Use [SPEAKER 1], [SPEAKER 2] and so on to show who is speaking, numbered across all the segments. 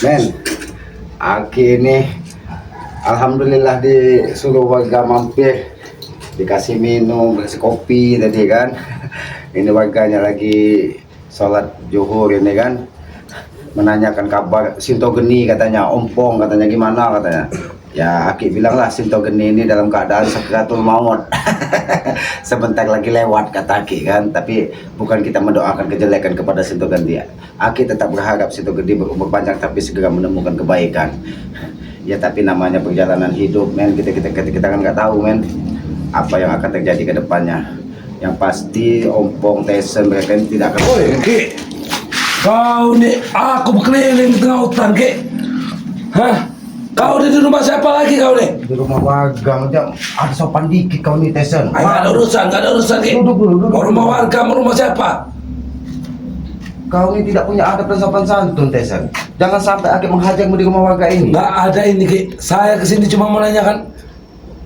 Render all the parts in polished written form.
[SPEAKER 1] Men, Aki ini alhamdulillah disuruh warga mampir, dikasih minum, dikasih kopi tadi kan. Ini warganya lagi sholat zuhur ini kan, menanyakan kabar Sinto Geni katanya, ompong katanya gimana katanya. Ya Aki bilanglah Sinto Geni ini dalam keadaan sakratul maut. Sebentar lagi lewat kata Aki kan, tapi bukan kita mendoakan kejelekan kepada Sinto Geni. Aki tetap berharap Sinto Geni berumur panjang tapi segera menemukan kebaikan. Ya tapi namanya perjalanan hidup men, kita kan nggak tahu men apa yang akan terjadi ke depannya. Yang pasti ompong Tyson mereka ini tidak akan.
[SPEAKER 2] Oi, Ki. Kau nih, aku berkeliling di tengah hutan, Ki. Hah? Kau di rumah siapa lagi kau nih?
[SPEAKER 1] Di rumah warga macam ada sopan dikit kau nih Tyson.
[SPEAKER 2] Nggak ada urusan, Ki.
[SPEAKER 1] Duduk dulu.
[SPEAKER 2] Mau rumah warga, mau rumah siapa?
[SPEAKER 1] Kau ini tidak punya adab dan sopan santun Tyson. Jangan sampai Aki menghajarmu di rumah warga ini.
[SPEAKER 2] Nggak ada ini, Ki. Saya kesini cuma mau nanyakan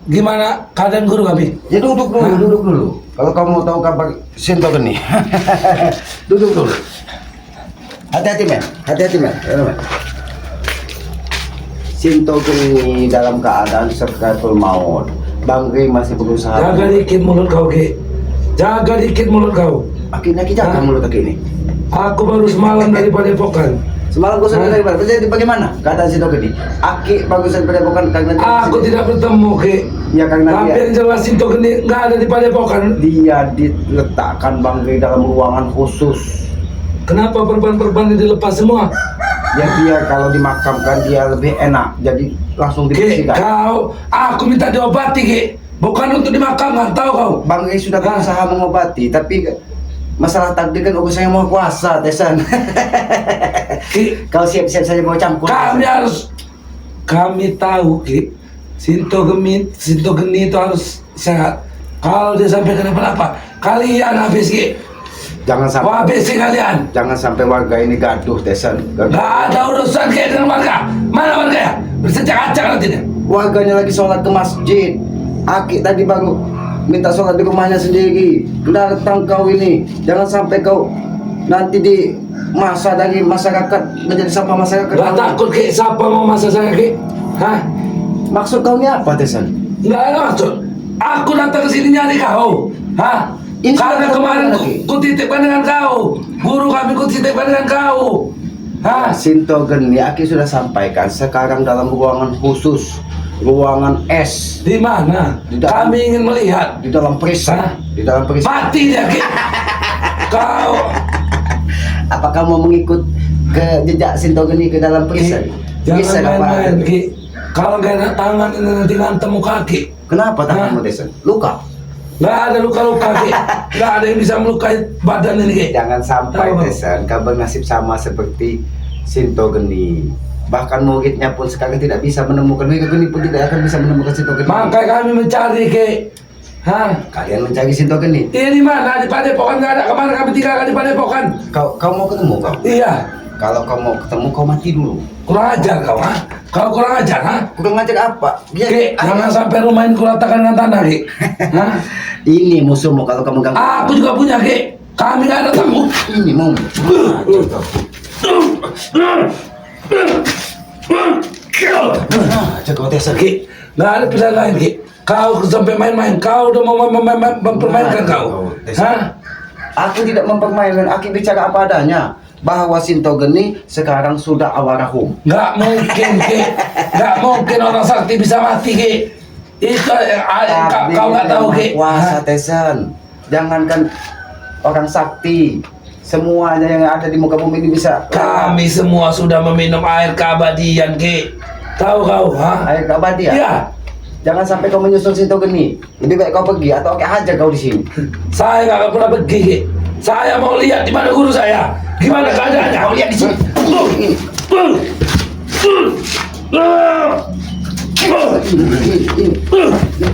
[SPEAKER 2] gimana keadaan guru kami.
[SPEAKER 1] Ya duduk dulu. Kalau kamu mau tahu kabar Sinto Geni. Duduk dulu. Hati-hati men. Sinto Geni dalam keadaan sakratul maut. Bang Ri masih berusaha.
[SPEAKER 2] Jaga dikit mulut kau, Ki. Jaga dikit mulut kau.
[SPEAKER 1] Akhirnya kita jaga mulut Aki ini.
[SPEAKER 2] Aku baru semalam dari Padepokan.
[SPEAKER 1] Semalam kau sudah dari mana? Jadi bagaimana keadaan Sinto Geni? Aki bagusan Padepokan karena
[SPEAKER 2] Aku tidak bertemu, Ki.
[SPEAKER 1] Ya karena
[SPEAKER 2] Tapi yang jelas Sinto Geni nggak ada di Padepokan.
[SPEAKER 1] dia diletakkan Bang Ri dalam ruangan khusus.
[SPEAKER 2] Kenapa perban-perban ini dilepas semua?
[SPEAKER 1] Ya dia kalau dimakamkan dia lebih enak, jadi langsung
[SPEAKER 2] Ki,
[SPEAKER 1] dibersihkan.
[SPEAKER 2] aku minta diobati, Ki. Bukan untuk dimakamkan, tahu kau?
[SPEAKER 1] Bang Ri sudah berusaha mengobati, tapi masalah takdir kan urusan yang mau kuasa, Tyson.
[SPEAKER 2] Ki,
[SPEAKER 1] Kau siap-siap saja mau campur.
[SPEAKER 2] kami tahu, Ki. Sinto Geni itu harus sehat. Kalau dia sampai kenapa-napa, kalian habis, Ki.
[SPEAKER 1] Jangan sampai.
[SPEAKER 2] Wah, habis sih kalian.
[SPEAKER 1] Jangan sampai warga ini gaduh, Tyson.
[SPEAKER 2] Gak ada urusan kayak dengan warga. Mana warga ya? Bercecak-acak nanti deh.
[SPEAKER 1] Warganya lagi sholat ke masjid. Aki tadi baru minta sholat di rumahnya sendiri. Datang kau ini, jangan sampai kau nanti di masa dari masyarakat menjadi sampah masyarakat.
[SPEAKER 2] Gak takut, Ki. Siapa mau masa saya, Ki? Hah?
[SPEAKER 1] Maksud kau ini apa, Tyson?
[SPEAKER 2] Nggak ada maksud. Aku datang ke sini nyari kau. Hah?
[SPEAKER 1] Ini
[SPEAKER 2] Karena
[SPEAKER 1] sudah
[SPEAKER 2] kemarin
[SPEAKER 1] lagi.
[SPEAKER 2] ku titipkan dengan kau. Guru kami ku titipkan dengan kau. Hah?
[SPEAKER 1] Sinto Geni, Aki sudah sampaikan sekarang dalam ruangan khusus, ruangan es
[SPEAKER 2] Di mana?
[SPEAKER 1] Di dalam-
[SPEAKER 2] Kami ingin melihat.
[SPEAKER 1] di dalam perisai.
[SPEAKER 2] Hah?
[SPEAKER 1] Di dalam perisai.
[SPEAKER 2] Mati dia, Ki. Kau.
[SPEAKER 1] Apakah mau mengikut ke jejak Sinto Geni ke dalam perisai? Bisa
[SPEAKER 2] Jangan
[SPEAKER 1] apa?
[SPEAKER 2] main-main, Ki. Kalau nggak enak tangan ini nanti ngantem muka, Ki.
[SPEAKER 1] Kenapa tanganmu, Tyson? Luka?
[SPEAKER 2] Nggak ada luka-luka, Ki. Nggak ada yang bisa melukai badan ini, Ki.
[SPEAKER 1] Jangan sampai,
[SPEAKER 2] Tahu.
[SPEAKER 1] Tyson, kau bernasib sama seperti Sinto Geni. Bahkan muridnya pun sekarang tidak bisa menemukan. Mereka Geni pun tidak akan bisa menemukan Sinto Geni.
[SPEAKER 2] Makanya kami mencari, Ki. Hah?
[SPEAKER 1] Kalian mencari Sinto Geni.
[SPEAKER 2] Ini mana? Di Padepokan nggak ada. Kemarin kami tinggalkan di Padepokan.
[SPEAKER 1] Kau mau ketemu kau?
[SPEAKER 2] Iya.
[SPEAKER 1] Kalau kau mau ketemu, kau mati dulu.
[SPEAKER 2] Kurang ajar kau, ha? Kau kurang ajar, ha?
[SPEAKER 1] Kurang ngajar apa?
[SPEAKER 2] Ki, jangan sampai rumah ini kuratakan dengan tanah, Ki. Hah?
[SPEAKER 1] Ini musuhmu kalau kamu ganggu.
[SPEAKER 2] Aku juga punya, Ki. Kami nggak ada tamu.
[SPEAKER 1] Ini mau. Jago Tyson.
[SPEAKER 2] Ki, nggak ada pilihan lain, Ki. Kau sampai main-main. Kau udah mau mempermainkan kau. Hah?
[SPEAKER 1] Aku tidak mempermainkan. Aku bicara apa adanya. Bahwa Sinto Geni sekarang sudah awarahum.
[SPEAKER 2] Nggak mungkin, Ki. Nggak mungkin orang sakti bisa mati, Ki. Itu kau nggak tahu, Ki.
[SPEAKER 1] Puasa Tyson. Jangankan orang sakti, semuanya yang ada di muka bumi ini bisa.
[SPEAKER 2] Kami semua sudah meminum air keabadian, Ki. Tahu kau, ha?
[SPEAKER 1] Ayo kau abadi ya?
[SPEAKER 2] Iya.
[SPEAKER 1] Jangan sampai kau menyusul Sinto Geni. Lebih baik kau pergi atau oke aja kau di sini.
[SPEAKER 2] Saya nggak akan pernah pergi, Ki. Saya mau lihat di mana guru saya. Gimana keadaannya?
[SPEAKER 1] Kau lihat di sini.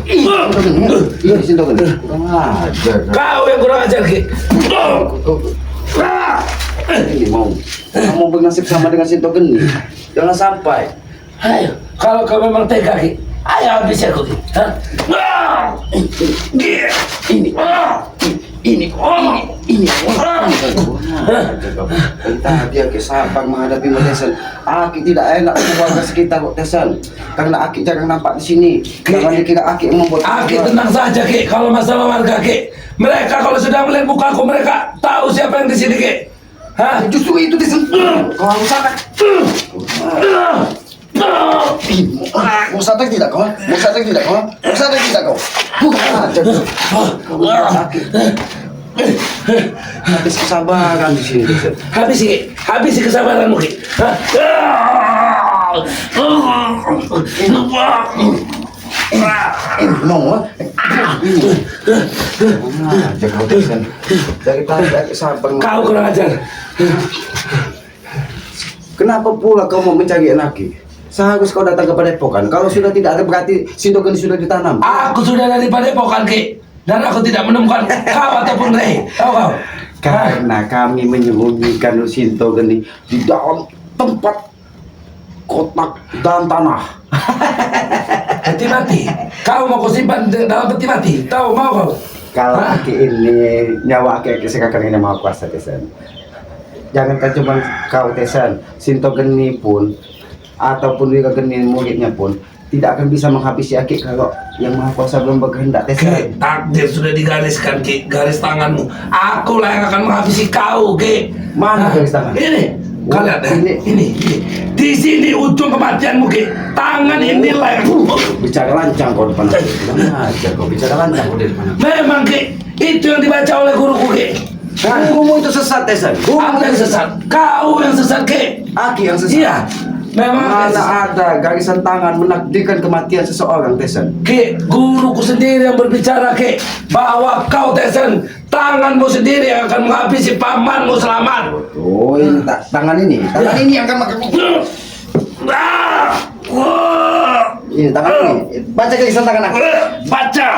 [SPEAKER 1] Ini Sinto Geni. Kurang ajar.
[SPEAKER 2] Kau yang kurang ajar, Ki.
[SPEAKER 1] Ini mau. Kamu bernasib sama dengan Sinto Geni. Jangan sampai.
[SPEAKER 2] Ayo, kalau kau memang tega, Ki, ayo habis aku, Ki. Hah?
[SPEAKER 1] Ini. ini. Entah dia kesabar menghadapi Tesan. Aki tidak enak dengan warga sekitar Tesan. Karena Aki jarang nampak di sini. Jangan dikira Aki yang membuat.
[SPEAKER 2] Aki tenang saja Ki, kalau masalah warga Ki. Mereka kalau sudah melihat mukaku mereka tahu siapa yang di sini Ki. Hah?
[SPEAKER 1] Justru itu Tesan. Kau harus sadar. Mau sadar tidak kau? Mau sadar tidak kau? Mau sadar tidak kau? Bukan aja. Sakit. Habis kesabaran di sini.
[SPEAKER 2] Habis kesabaranmu Ki.
[SPEAKER 1] Mau? Jaga Tesan. Dari tadi sabar.
[SPEAKER 2] Kau kurang ajar.
[SPEAKER 1] Kenapa pula kau mau mencari anaknya? Seharusnya kau datang ke Padepokan. Kalau sudah tidak ada berarti Sintogen sudah ditanam.
[SPEAKER 2] Aku sudah dari Padepokan Ki, dan aku tidak menemukan kau ataupun Rei. Tahu kau?
[SPEAKER 1] Karena kami menyembunyikan Sintogen di dalam tempat kotak dan tanah.
[SPEAKER 2] Peti mati. Kau mau kau simpan dalam peti mati? Tahu mau kau?
[SPEAKER 1] Kalau Aki ini nyawa Aki sekarang ini Maha Kuasa Tesan. Jangankan cuma kau Tesan, Sintogen pun ataupun juga genin muridnya pun tidak akan bisa menghabisi Aki kalau yang Maha Kuasa belum berkehendak Tesan.
[SPEAKER 2] Takdir sudah digariskan Ki, garis tanganmu. Akulah yang akan menghabisi kau Ki.
[SPEAKER 1] Mana garis tangan?
[SPEAKER 2] Ini. Kau lihat ya? Ini. Di sini ujung kematianmu Ki. Tangan inilah yang
[SPEAKER 1] Bicara lancang kau depan aku. Aja kau bicara lancang kau di depan aku.
[SPEAKER 2] memang Ki, itu yang dibaca oleh guruku Ki.
[SPEAKER 1] Gurumu itu sesat Tesan.
[SPEAKER 2] Aku yang sesat, kau yang sesat Ki.
[SPEAKER 1] Aki yang sesat.
[SPEAKER 2] Iya, memang
[SPEAKER 1] Mana ada garisan tangan menakdirkan kematian seseorang Tesan.
[SPEAKER 2] Ki, guruku sendiri yang berbicara Ki, bahwa kau Tesan, tanganmu sendiri yang akan menghabisi pamanmu selamat.
[SPEAKER 1] Oh ini tangan ini yang akan makan. Ini tangan ini. Baca garisan tangan aku.
[SPEAKER 2] Baca.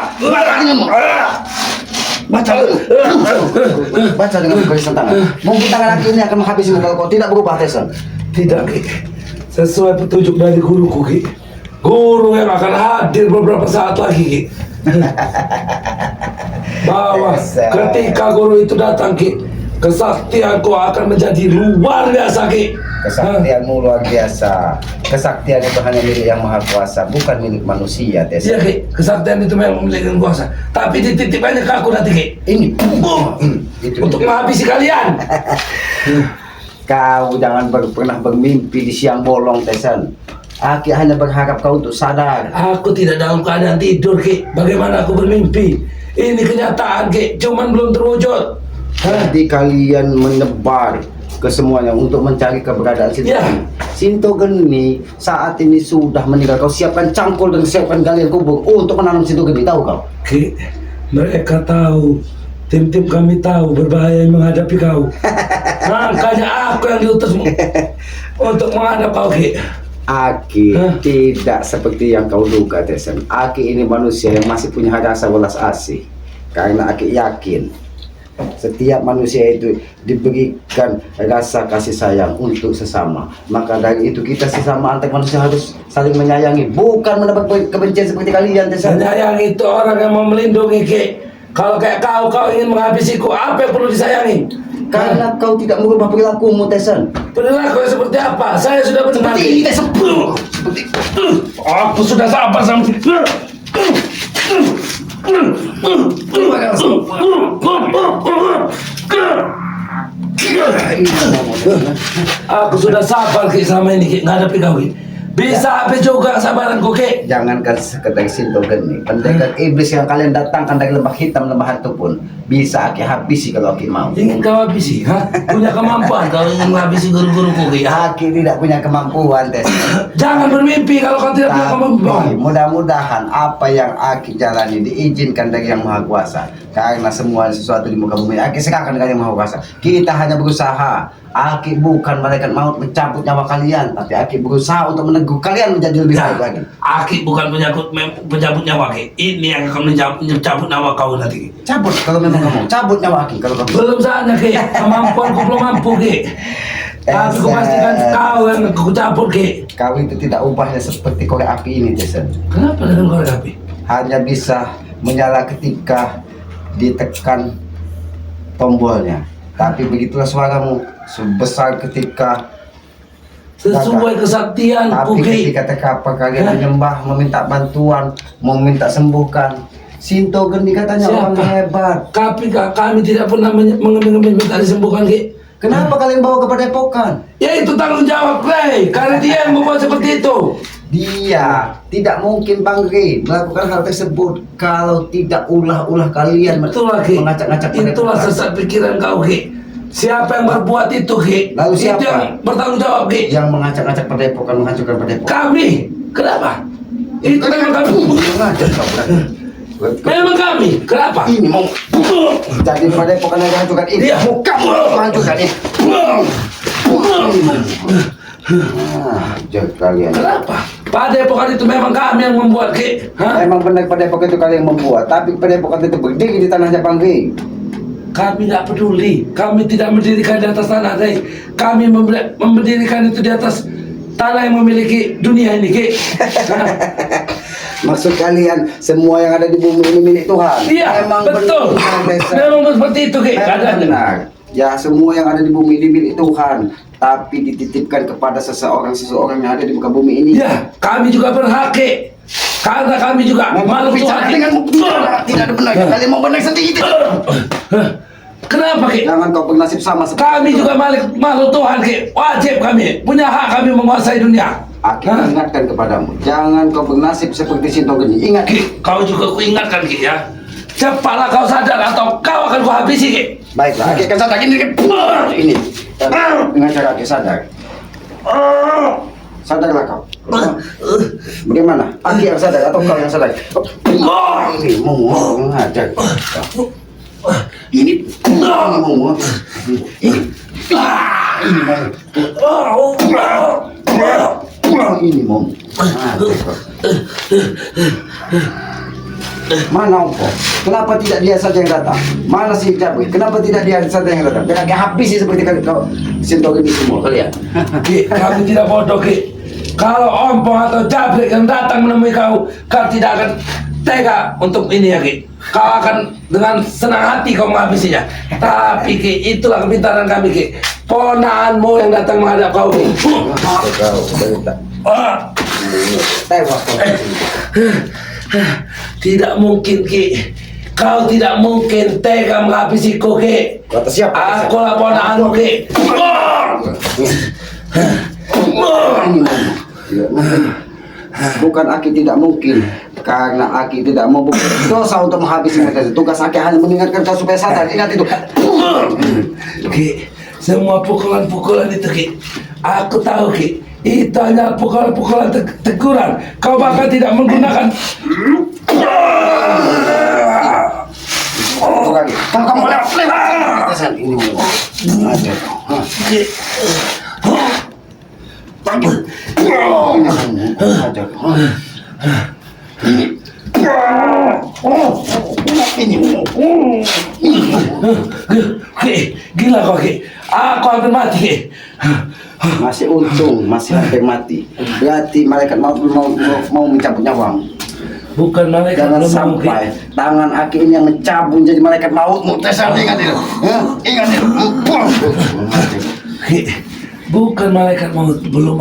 [SPEAKER 1] Baca dengan garisan tangan. Mungkin tangan aku ini akan menghabisi kalau kau tidak berubah Tesan.
[SPEAKER 2] Tidak Ki, sesuai petunjuk dari guruku Ki. Guru yang akan hadir beberapa saat lagi Ki. Bahwa ketika guru itu datang Ki, kesaktianku akan menjadi luar biasa Ki.
[SPEAKER 1] Kesaktianmu luar biasa. Kesaktian itu hanya milik yang Maha Kuasa, bukan milik manusia
[SPEAKER 2] Iya
[SPEAKER 1] Tesan.
[SPEAKER 2] Ki, kesaktian itu memang milik yang kuasa. Tapi dititipkannya ke aku nanti Ki.
[SPEAKER 1] Ini. Itu.
[SPEAKER 2] Untuk menghabisi kalian.
[SPEAKER 1] Kau jangan pernah bermimpi di siang bolong Tesan. Aki hanya berharap kau untuk sadar.
[SPEAKER 2] Aku tidak dalam keadaan tidur Ki. Bagaimana aku bermimpi? Ini kenyataan Ki, cuman belum terwujud.
[SPEAKER 1] Jadi kalian menyebar ke semuanya untuk mencari keberadaan Sintogen.
[SPEAKER 2] Ya.
[SPEAKER 1] Sintogen ini saat ini sudah meninggal. Kau siapkan cangkul dan siapkan galian kubur untuk menanam Sintogen ini, tahu kau?
[SPEAKER 2] Ki, mereka tahu, tim-tim kami tahu berbahaya yang menghadapi kau. Makanya aku yang diutusmu untuk menghadap kau Ki.
[SPEAKER 1] Aki tidak seperti yang kau duga Tesan. Aki ini manusia yang masih punya rasa welas asih. Karena Aki yakin setiap manusia itu diberikan rasa kasih sayang untuk sesama. Maka dari itu kita sesama antar manusia harus saling menyayangi, bukan mendapat kebencian seperti kalian Tesan.
[SPEAKER 2] Menyayangi itu orang yang mau melindungi Ki. Kalau kayak kau ingin menghabisiku, apa yang perlu disayangi?
[SPEAKER 1] Karena kau tidak merubah perilakumu Tesan.
[SPEAKER 2] Perilaku yang seperti apa? Saya sudah benar.
[SPEAKER 1] Seperti ini Tesan. Seperti
[SPEAKER 2] Aku sudah sabar sama aku sudah sabar Ki sama ini Ki, ngadepi kau Ki. Bisa habis juga sabaranku Ki.
[SPEAKER 1] jangankan sekedar Sintogen nih, pendekar iblis yang kalian datangkan dari lembah hitam, lembah hantu pun bisa Aki habisi kalau Aki mau.
[SPEAKER 2] Ingin kau habisi? Hah? Punya kemampuan kau ingin menghabisi guru-guruku Ki?
[SPEAKER 1] Aki tidak punya kemampuan Tesan.
[SPEAKER 2] Jangan bermimpi kalau kau tidak punya kemampuan.
[SPEAKER 1] Tapi mudah-mudahan apa yang Aki jalani diizinkan dari Yang Maha Kuasa. Karena semua sesuatu di muka bumi Aki serahkan dengan Yang Maha Kuasa. Kita hanya berusaha. Aki bukan malaikat maut mencabut nyawa kalian, tapi Aki berusaha untuk meneguh kalian menjadi lebih baik lagi.
[SPEAKER 2] Aki bukan penyabut nyawa Ki. Ini yang akan mencabut nyawa kau nanti Ki.
[SPEAKER 1] Cabut kalau memang kamu, cabut nyawa Aki kalau kamu.
[SPEAKER 2] Belum saatnya Ki, kemampuanku belum mampu Ki. Tapi aku pastikan kau yang aku cabut Ki.
[SPEAKER 1] Kau itu tidak ubahnya seperti korek api ini Tesan.
[SPEAKER 2] Kenapa dengan korek api?
[SPEAKER 1] Hanya bisa menyala ketika ditekan tombolnya. Tapi begitulah suaramu sebesar ketika
[SPEAKER 2] Sesuai kesaktianku,
[SPEAKER 1] tapi
[SPEAKER 2] Ki.
[SPEAKER 1] ketika tekapa kalian menyembah, meminta bantuan, meminta sembuhkan. Sinto Geni katanya orang
[SPEAKER 2] Siapa?
[SPEAKER 1] hebat.
[SPEAKER 2] Tapi kami tidak pernah mengambil minta disembuhkan, Ki.
[SPEAKER 1] Kenapa kalian bawa ke padepokan?
[SPEAKER 2] Ya itu tanggung jawab, Rey. Karena dia yang membuat seperti itu.
[SPEAKER 1] Dia tidak mungkin Bang Rey melakukan hal tersebut kalau tidak ulah-ulah kalian
[SPEAKER 2] Itulah, Ki.
[SPEAKER 1] mengacak-ngacak
[SPEAKER 2] Itulah
[SPEAKER 1] padepokan.
[SPEAKER 2] sesat pikiran kau, Ki. Siapa yang berbuat itu, Ki?
[SPEAKER 1] Lalu siapa?
[SPEAKER 2] Itu yang bertanggung jawab, Ki.
[SPEAKER 1] Yang mengacak-ngacak padepokan, menghancurkan padepokan.
[SPEAKER 2] Kami. Kenapa? Itu memang kami.
[SPEAKER 1] Ngajak kau berarti.
[SPEAKER 2] Memang kami. Kenapa?
[SPEAKER 1] Ini mau jadi padepokan yang dihancurkan ini.
[SPEAKER 2] Iya.
[SPEAKER 1] Mau kamu menghancurkan ini. Ajar kalian.
[SPEAKER 2] Kenapa? Padepokan itu memang kami yang membuat, Ki. Hah?
[SPEAKER 1] Memang benar padepokan itu kalian yang membuat, tapi padepokan itu berdiri di tanahnya Bang Rey.
[SPEAKER 2] Kami nggak peduli. Kami tidak mendirikan di atas tanah, Rey. Kami mendirikan itu di atas tanah yang memiliki dunia ini, Ki. Hah?
[SPEAKER 1] Maksud kalian semua yang ada di bumi ini milik Tuhan?
[SPEAKER 2] Iya, betul.
[SPEAKER 1] benar, Desa.
[SPEAKER 2] Memang seperti itu, Ki.
[SPEAKER 1] Memang
[SPEAKER 2] Keadaannya.
[SPEAKER 1] benar. Ya, semua yang ada di bumi ini milik Tuhan, tapi dititipkan kepada seseorang yang ada di muka bumi ini.
[SPEAKER 2] Ya, kami juga berhak, Ki. Karena kami juga makhluk Tuhan. Ki.
[SPEAKER 1] dengan tidak ada benar. Kalian mau benar sendiri.
[SPEAKER 2] Kenapa, Ki?
[SPEAKER 1] Jangan kau bernasib sama seperti
[SPEAKER 2] Kami juga makhluk Tuhan, Ki. Wajib kami. Punya hak kami menguasai dunia.
[SPEAKER 1] Aku
[SPEAKER 2] Hah?
[SPEAKER 1] ingatkan kepadamu, jangan kau bernasib seperti Sinto Geni. Ingat,
[SPEAKER 2] Ki, kau juga kuingatkan, Ki, ya. Cepatlah kau sadar atau kau akan kuhabisi, Ki.
[SPEAKER 1] baiklah. Aki akan sadar ini. Dengan cara Aki sadar. Sadarlah kau. Bagaimana? Aki yang sadar atau kau yang sadar? Ini mau mengajar. Ini mau. Ini mau. Mana Ompo? Kenapa tidak dia saja yang datang? Mana si Jabri? Kenapa tidak dia saja yang datang? Biar habis seperti kau Sinto Geni semua kalian.
[SPEAKER 2] Ki, kami tidak bodoh, Ki. Kalau Ompong atau Jabrik yang datang menemui kau, kau tidak akan tega untuk ini, ya, Ki. Kau akan dengan senang hati kau menghabisinya. Tapi, Ki, itulah kepintaran kami, Ki. Ponaanmu yang datang menghadap kau, Ki.
[SPEAKER 1] Kau cerita.
[SPEAKER 2] Ah.
[SPEAKER 1] Tewas kau.
[SPEAKER 2] Tidak mungkin, Ki. Kau tidak mungkin tega menghabisiku, Ki.
[SPEAKER 1] Kata siapa?
[SPEAKER 2] Aku lah ponaanmu, Ki.
[SPEAKER 1] Ini mau. Bukan Aki tidak mungkin, karena Aki tidak mau berbuat dosa untuk menghabisi mereka. Tugas Aki hanya mengingatkan kau supaya sadar. Ingat itu.
[SPEAKER 2] Ki, semua pukulan-pukulan itu, Ki, aku tahu, Ki, itu hanya pukulan-pukulan teguran. Kau bahkan tidak menggunakan.
[SPEAKER 1] Satu lagi. Kamu lewat. Ini mau. Ajar.
[SPEAKER 2] Ki, Ki, gila kau, Ki. Aku hampir mati, Ki.
[SPEAKER 1] Masih untung, masih hampir mati. Berarti malaikat mau mencabut nyawamu.
[SPEAKER 2] Bukan malaikat
[SPEAKER 1] Jangan
[SPEAKER 2] belum mau, Ki.
[SPEAKER 1] sampai tangan Aki ini yang mencabut jadi malaikat mautmu. Tesan, ingat itu. Ingat itu.
[SPEAKER 2] Ki, bukan malaikat belum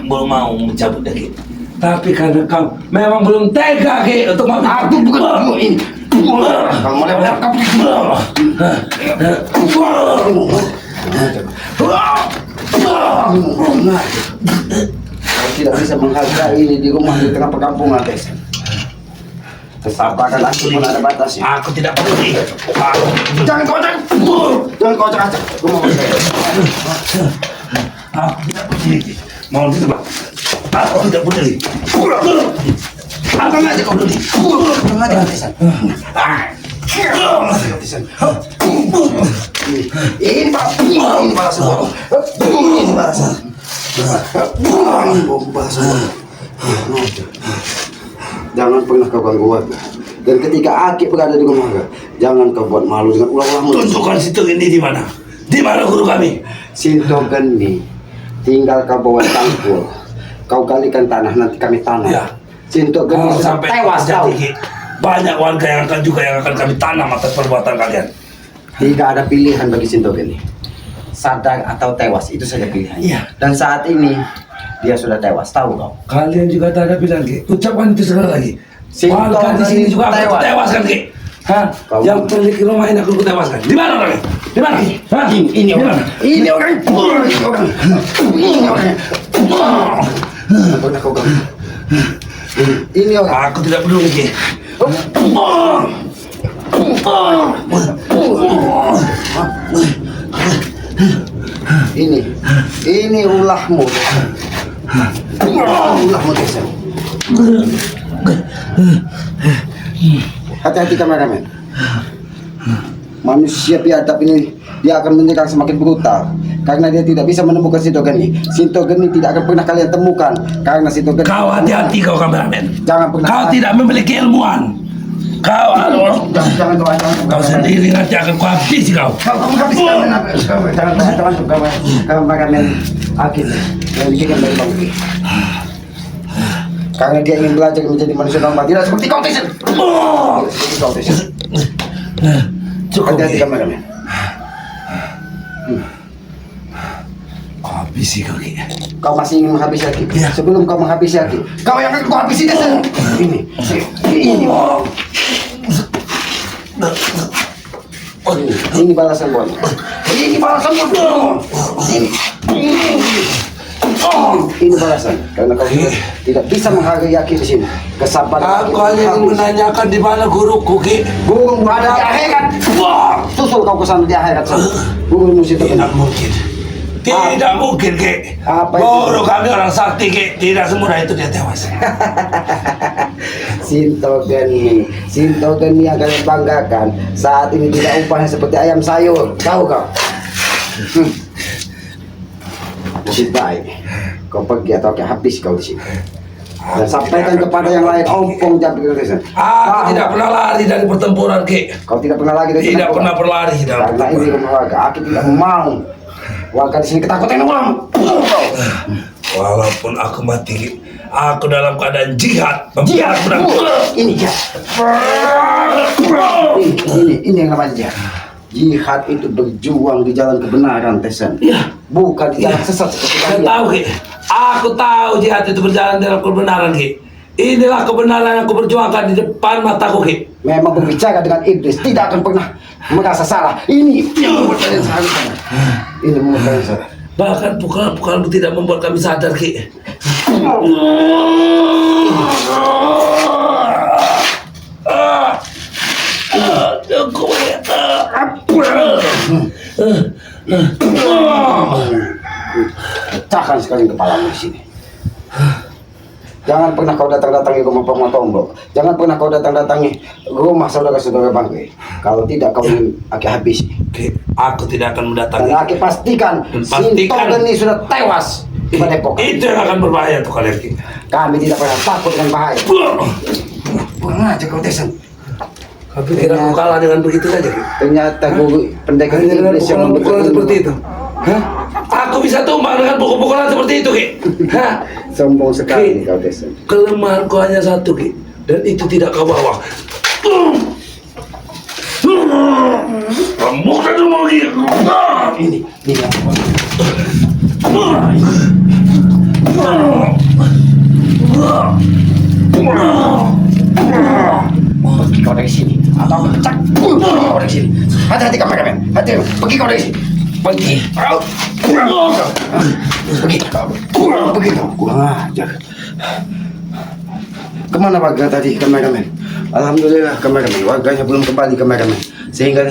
[SPEAKER 2] mau mencabutnya, Ki. Tapi karena kau memang belum tega, Ki, untuk
[SPEAKER 1] Aku bukan ini. Kalau mau lewat kamu. Kau tidak bisa menghargai ini di rumah di tengah perkampungan, Tes. Kesabaran aku pun ada batasnya.
[SPEAKER 2] Aku tidak peduli.
[SPEAKER 1] Jangan kau acak. Jangan kau acak-acak. Aku mau
[SPEAKER 2] Aku tidak peduli, Ki. Mau gitu, Pak? Aku tidak peduli. Apa aja kau peduli?
[SPEAKER 1] Tesan. Ini balasan. Ini balasan. Ini balasan. Jangan pernah kau ganggu warga. Dan ketika Aki berada di rumah warga, jangan kau buat malu dengan ulah-ulahmu.
[SPEAKER 2] Tunjukkan situ ini di mana? Di mana guru kami?
[SPEAKER 1] Sinto Geni, tinggal kau bawa tangkul. Kau galikan tanah, nanti kami tanam.
[SPEAKER 2] Ya.
[SPEAKER 1] Sinto Geni
[SPEAKER 2] Kalau
[SPEAKER 1] sudah
[SPEAKER 2] sampai
[SPEAKER 1] tewas kau.
[SPEAKER 2] terjadi, Ki, banyak warga yang akan kami tanam atas perbuatan kalian.
[SPEAKER 1] Tidak ada pilihan bagi Sintogen ini. Sadar atau tewas, itu saja pilihannya.
[SPEAKER 2] Iya.
[SPEAKER 1] Dan saat ini dia sudah tewas, tahu kau?
[SPEAKER 2] Kalian juga tak ada pilihan, Ki. Ucapkan itu sekali lagi.
[SPEAKER 1] Sintogen
[SPEAKER 2] Warga di sini juga aku
[SPEAKER 1] tewas.
[SPEAKER 2] tewaskan, Ki. Hah?
[SPEAKER 1] Kau-
[SPEAKER 2] Yang pemilik rumah ini aku tewaskan. Di mana orangnya? Di mana? Hah?
[SPEAKER 1] Ini orang. Ini orang. Ini orang. Ini orang. Tidak pernah kau ganggu. Ini orang.
[SPEAKER 2] Aku tidak peduli, Ki.
[SPEAKER 1] Ini ulahmu. Ulahmu desa. Hati-hati kameramen. Manusia biadab ini dia akan menyerang semakin brutal karena dia tidak bisa menemukan Sintogen ini. Sintogen ini tidak akan pernah kalian temukan karena Sintogen.
[SPEAKER 2] Kau hati-hati kau kameramen.
[SPEAKER 1] Jangan pernah.
[SPEAKER 2] Kau tidak memiliki ilmuwan. Kau
[SPEAKER 1] Jangan doa, jangan.
[SPEAKER 2] kau sendiri nanti akan kuhabisi kau.
[SPEAKER 1] Kamu habis kameramen Akil yang dikirim dari Bang Uki. Karena dia ingin belajar menjadi manusia normal, tidak seperti kau Tyson. Seperti kau Tyson.
[SPEAKER 2] Cukup,
[SPEAKER 1] Hati-hati
[SPEAKER 2] Ki.
[SPEAKER 1] kameramen.
[SPEAKER 2] Habisi kau, Ki.
[SPEAKER 1] Kau masih ingin menghabisi Aki?
[SPEAKER 2] Iya.
[SPEAKER 1] Sebelum kau menghabisi Aki, kau yang akan kau habisi Tyson. Ini ini balasan buat. Ini balasan buat. Ini balasan karena kau tidak bisa menghargai Aki di sini. Kesabaran.
[SPEAKER 2] Aku hanya ingin menanyakan di mana guruku, Ki.
[SPEAKER 1] Guru ada di akhirat. Susul kau ke sana di akhirat sana. Guru musik itu.
[SPEAKER 2] Tidak mungkin. Tidak mungkin, Ki.
[SPEAKER 1] Apa itu?
[SPEAKER 2] Guru kami orang sakti, Ki. Tidak semudah itu dia tewas.
[SPEAKER 1] Sintogen ini yang kalian banggakan saat ini tidak upahnya seperti ayam sayur, tahu kau? Lebih baik kau pergi atau kau habis kau di sini. Dan sampaikan kepada yang lain, ompong jam Tyson.
[SPEAKER 2] Aku tidak pernah lari dari pertempuran, Ki.
[SPEAKER 1] Kau tidak pernah lagi dari
[SPEAKER 2] Tidak pernah berlari dalam
[SPEAKER 1] karena ini rumah warga. Aku tidak mau warga di sini ketakutan ulang.
[SPEAKER 2] Walaupun aku mati, Ki, aku dalam keadaan jihad membela pedang.
[SPEAKER 1] Ini ya. Ini yang namanya jihad. Jihad itu berjuang di jalan kebenaran, Tyson.
[SPEAKER 2] Iya.
[SPEAKER 1] Bukan di jalan sesat seperti
[SPEAKER 2] Saya
[SPEAKER 1] kalian.
[SPEAKER 2] tahu, Ki. Aku tahu jihad itu berjalan dalam kebenaran, Ki. Inilah kebenaran yang aku perjuangkan di depan mataku, Ki.
[SPEAKER 1] Memang berbicara dengan iblis tidak akan pernah merasa salah. Ini yang membuat kalian sadar. Ini membuat kalian sadar.
[SPEAKER 2] Bahkan pukulan-pukulanmu tidak membuat kami sadar, Ki. Cukup, ya.
[SPEAKER 1] Pecahkan sekali kepalamu di sini. Jangan pernah kau datang-datangi rumah Pak Tombok. Jangan pernah kau datang-datangi rumah saudara-saudara Bangke. Kalau tidak kau ingin Aki habis.
[SPEAKER 2] Ki, aku tidak akan mendatangi.
[SPEAKER 1] Dan Aki pastikan Sintogen ini sudah tewas di Depok.
[SPEAKER 2] Itu yang akan berbahaya untuk kalian, Ki.
[SPEAKER 1] Kami tidak pernah takut dengan bahaya. Pulang aja kau Tyson.
[SPEAKER 2] Tapi kira aku kalah dengan begitu saja, Ki.
[SPEAKER 1] Ternyata guru pendekar
[SPEAKER 2] Hanya dengan
[SPEAKER 1] iblis yang
[SPEAKER 2] pukulan-pukulan
[SPEAKER 1] membentuk
[SPEAKER 2] seperti itu. Hah? Aku bisa tumbang dengan pukul-pukulan seperti itu, Ki. Hah?
[SPEAKER 1] sombong sekali kau Tyson.
[SPEAKER 2] Kelemahanku hanya satu, Ki. Dan itu tidak kau bawa. Kamu kan mau, Ki.
[SPEAKER 1] Ini yang pergi kau dari sini atau aku pecah. Kau dari sini. Hati-hati kameramen. Hati. Pergi kau dari sini. Pergi. Pergi. Pergi kau. Kurang ajar. Kemana warga tadi kameramen? Alhamdulillah kameramen. Warganya belum kembali kameramen. Sehingga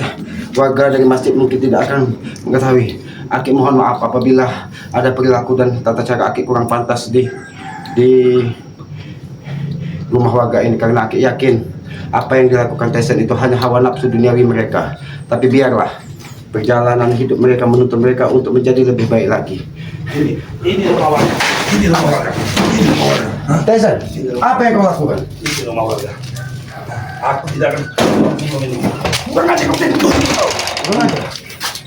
[SPEAKER 1] warga dari masjid mungkin tidak akan mengetahui. Aki mohon maaf apabila ada perilaku dan tata cara Aki kurang pantas di rumah warga ini, karena Aki yakin apa yang dilakukan Tyson itu hanya hawa nafsu duniawi mereka. Tapi biarlah perjalanan hidup mereka menuntun mereka untuk menjadi lebih baik lagi.
[SPEAKER 2] Ini rumah warga. Ini rumah warga. Ini rumah warga. Hah?
[SPEAKER 1] Tyson, apa yang kau lakukan?
[SPEAKER 2] Ini rumah warga. Aku tidak akan meminum.
[SPEAKER 1] Kurang ajar kau Tyson. Kurang ajar.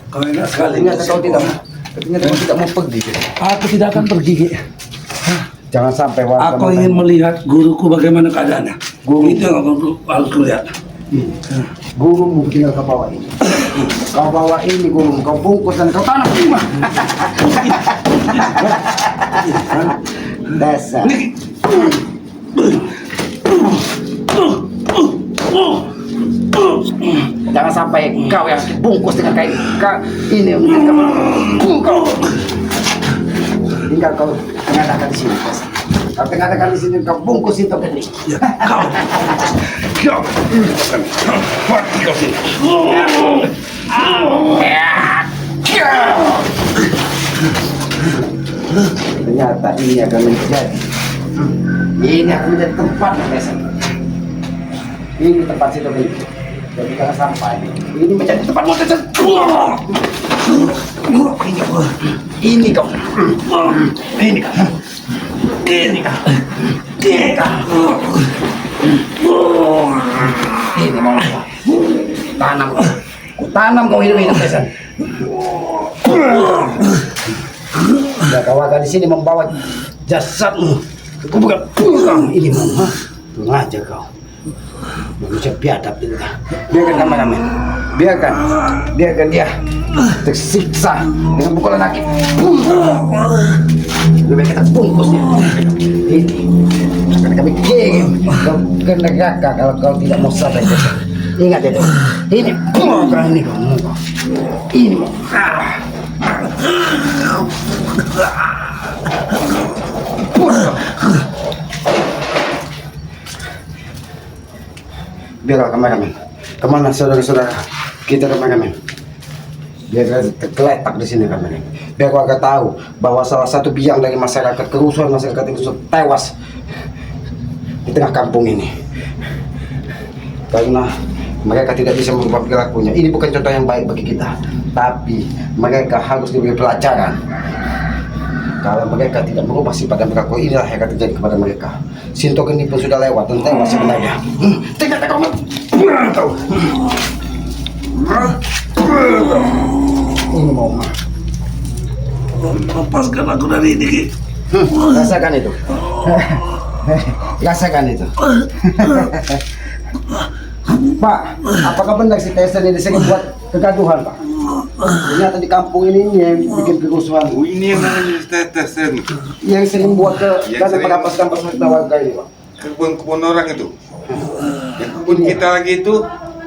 [SPEAKER 2] Kau enak sekali.
[SPEAKER 1] Ternyata kau tidak mau pergi.
[SPEAKER 2] Aku tidak akan pergi, Ki.
[SPEAKER 1] Jangan sampai warga
[SPEAKER 2] Aku ingin melihat guruku bagaimana keadaannya.
[SPEAKER 1] Guru.
[SPEAKER 2] Itu yang aku harus lihat.
[SPEAKER 1] gurumu tinggal ke bawah ini. Kau bawa ini gulung, kau bungkus dan kau tanam. Dasar. Jangan sampai kau yang bungkus dengan kain ini kau hingga kau mengadakan di sini. Kau mengadakan di sini kau bungkus itu gini.
[SPEAKER 2] Kau mati kau sini.
[SPEAKER 1] Ternyata ini akan menjadi tempat biasa. Ini tempat situ ini. Jadi jangan sampai ini menjadi tempat motor. Ini kau. Ini kau. Ini kau. Ini kau. Ini mau apa? Tanam kau hidup pesan. Nah, kau akan di sini membawa jasadmu. Kau bukan ini mau. Tunggu aja kau. Manusia biadab itu. Biarkan kameramen. Biarkan dia tersiksa dengan pukulan laki. Lebih baik kita bungkus dia. Ini akan kami kirim ke neraka kalau kau tidak mau sadar. Ingat itu. Ini bukan ini kau. Ini mau. Biarlah kameramen. Kemana saudara-saudara kita kameramen? Biar tergeletak di sini kameramen. Biar warga tahu bahwa salah satu biang dari masyarakat kerusuhan masyarakat itu tewas di tengah kampung ini. Karena mereka tidak bisa merubah perilakunya. Ini bukan contoh yang baik bagi kita, tapi mereka harus diberi pelajaran. Kalau mereka tidak merubah sifat dan perilaku, inilah yang akan terjadi kepada mereka. Sinto Geni pun sudah lewat dan tewas sebenarnya. Tidak kau tahu. Ini mau mah.
[SPEAKER 2] Lepaskan aku dari ini, Ki.
[SPEAKER 1] Rasakan itu. Rasakan itu. Pak, apakah benar si Tyson ini sering buat kegaduhan, Pak? Ternyata di kampung ini yang bikin kerusuhan.
[SPEAKER 3] Oh, ini yang namanya Tyson.
[SPEAKER 1] Yang sering buat
[SPEAKER 3] Yang sering-
[SPEAKER 1] perampas-rampas warga ini, Pak.
[SPEAKER 3] Kebun-kebun orang itu. Yang kebun kita lagi itu.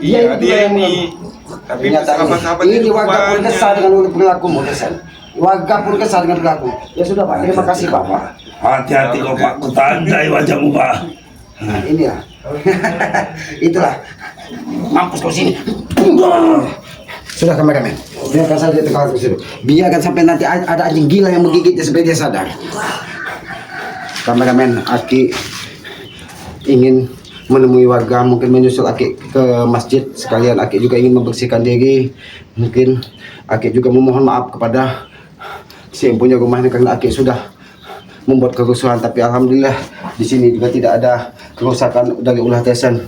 [SPEAKER 1] Iya,
[SPEAKER 3] Iya,
[SPEAKER 1] itu
[SPEAKER 3] dia
[SPEAKER 1] yang
[SPEAKER 3] ini. Tapi
[SPEAKER 1] Ternyata
[SPEAKER 3] sahabat-sahabat
[SPEAKER 1] ini
[SPEAKER 3] itu
[SPEAKER 1] warga pun
[SPEAKER 3] banyak.
[SPEAKER 1] kesal dengan perilaku Tyson. Warga pun kesal dengan perilaku. Ya sudah, Pak. Terima kasih, Pak.
[SPEAKER 2] Hati-hati kau, Pak. Ku tandai wajahmu, Pak.
[SPEAKER 1] Nah, inilah. Itulah. Mampus kau sini. Sudah kameramen. Biarkan saja tengah ke situ. Biarkan sampai nanti ada anjing gila yang menggigitnya supaya dia sadar. Kameramen Aki ingin menemui warga, mungkin menyusul Aki ke masjid sekalian. Aki juga ingin membersihkan diri. Mungkin Aki juga memohon maaf kepada si yang punya rumah ini karena Aki sudah membuat kerusuhan, tapi alhamdulillah di sini juga tidak ada kerusakan dari ulah Tyson.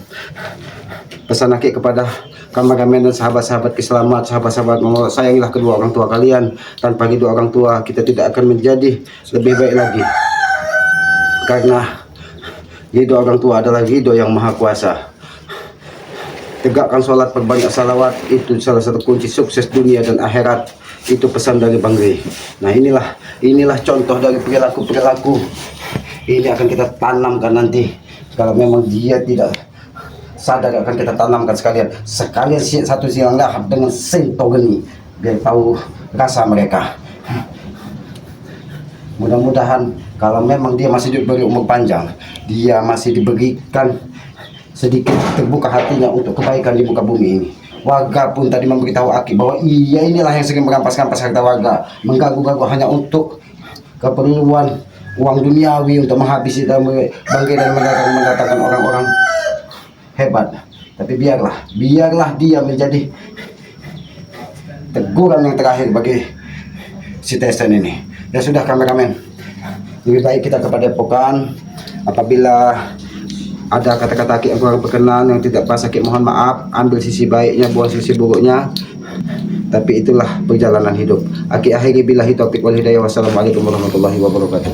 [SPEAKER 1] Pesan Aki kepada kameramen dan sahabat-sahabat selamat, sahabat-sahabat, sayangilah kedua orang tua kalian. Tanpa kedua orang tua kita tidak akan menjadi lebih baik lagi, karena ridho orang tua adalah ridho yang maha kuasa. Tegakkan sholat, perbanyak salawat, itu salah satu kunci sukses dunia dan akhirat. Itu pesan dari Bang Rey. Nah, inilah contoh dari perilaku ini akan kita tanamkan nanti. Kalau memang dia tidak sadar, akan kita tanamkan sekalian satu silang lahap dengan Sinto Geni, biar tahu rasa mereka. Mudah-mudahan kalau memang dia masih diberi umur panjang, dia masih diberikan sedikit terbuka hatinya untuk kebaikan di muka bumi ini. Warga pun tadi memberitahu Aki bahwa iya, inilah yang sering merampas-rampas harta warga, mengganggu-ganggu hanya untuk keperluan uang duniawi, untuk menghabisi dan bangkai dan mendatangkan orang-orang hebat. Tapi biarlah dia menjadi teguran yang terakhir bagi si Tyson ini. Ya sudah kameramen, lebih baik kita kepada Padepokan. Apabila ada kata-kata Aki yang kurang berkenan, yang tidak pas, Aki mohon maaf. Ambil sisi baiknya, buang sisi buruknya. Tapi itulah perjalanan hidup. Aki akhiri billahi taufiq wal hidayah. Wassalamualaikum warahmatullahi wabarakatuh.